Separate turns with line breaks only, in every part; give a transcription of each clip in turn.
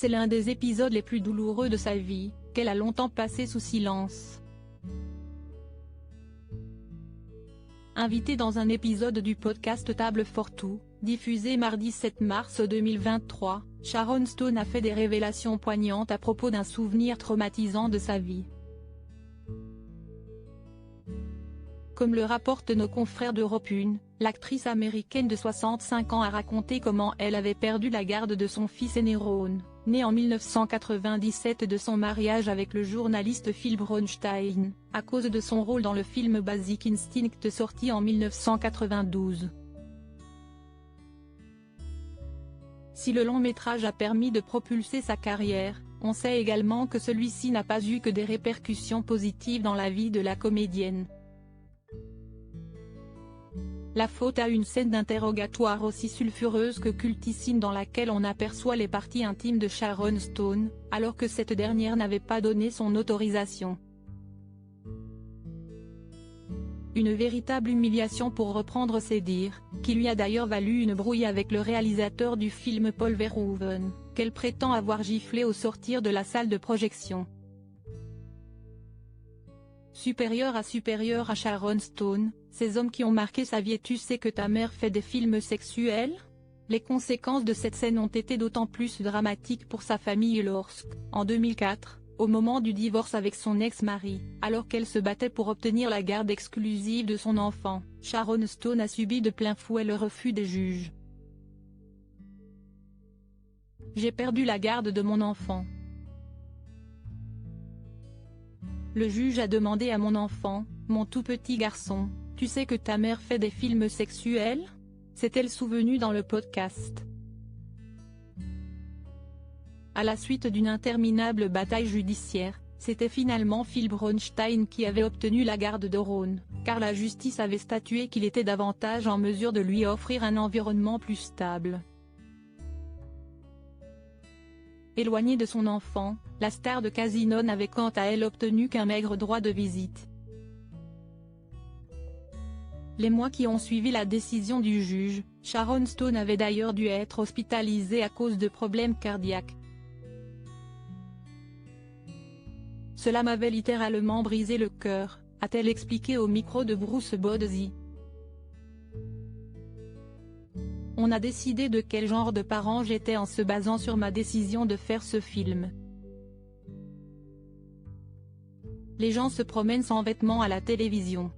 c'est l'un des épisodes les plus douloureux de sa vie, qu'elle a longtemps passé sous silence. Invitée dans un épisode du podcast Table for Two, diffusé mardi 7 mars 2023, Sharon Stone a fait des révélations poignantes à propos d'un souvenir traumatisant de sa vie. Comme le rapportent nos confrères d'Europe 1, l'actrice américaine de 65 ans a raconté comment elle avait perdu la garde de son fils aîné Ron, né en 1997 de son mariage avec le journaliste Phil Bronstein, à cause de son rôle dans le film Basic Instinct sorti en 1992. Si le long métrage a permis de propulser sa carrière, on sait également que celui-ci n'a pas eu que des répercussions positives dans la vie de la comédienne. La faute à une scène d'interrogatoire aussi sulfureuse que cultissime dans laquelle on aperçoit les parties intimes de Sharon Stone, alors que cette dernière n'avait pas donné son autorisation. Une véritable humiliation pour reprendre ses dires, qui lui a d'ailleurs valu une brouille avec le réalisateur du film Paul Verhoeven, qu'elle prétend avoir giflé au sortir de la salle de projection. Supérieur à Sharon Stone, ces hommes qui ont marqué sa vie. Tu sais que ta mère fait des films sexuels? Les conséquences de cette scène ont été d'autant plus dramatiques pour sa famille lorsque, en 2004, au moment du divorce avec son ex-mari, alors qu'elle se battait pour obtenir la garde exclusive de son enfant, Sharon Stone a subi de plein fouet le refus des juges. J'ai perdu la garde de mon enfant. Le juge a demandé à mon enfant, mon tout petit garçon, tu sais que ta mère fait des films sexuels? S'est-elle souvenue dans le podcast. À la suite d'une interminable bataille judiciaire, c'était finalement Phil Bronstein qui avait obtenu la garde de Ron, car la justice avait statué qu'il était davantage en mesure de lui offrir un environnement plus stable. Éloignée de son enfant, la star de Casino n'avait quant à elle obtenu qu'un maigre droit de visite. Les mois qui ont suivi la décision du juge, Sharon Stone avait d'ailleurs dû être hospitalisée à cause de problèmes cardiaques. Cela m'avait littéralement brisé le cœur, a-t-elle expliqué au micro de Bruce Bodsey. On a décidé de quel genre de parent j'étais en se basant sur ma décision de faire ce film. Les gens se promènent sans vêtements à la télévision.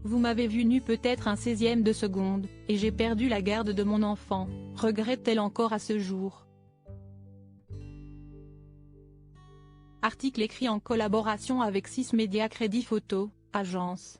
Vous m'avez vu nu peut-être un 16e de seconde, et j'ai perdu la garde de mon enfant, regrette-t-elle encore à ce jour. Article écrit en collaboration avec 6 Médias Crédit Photo, agence.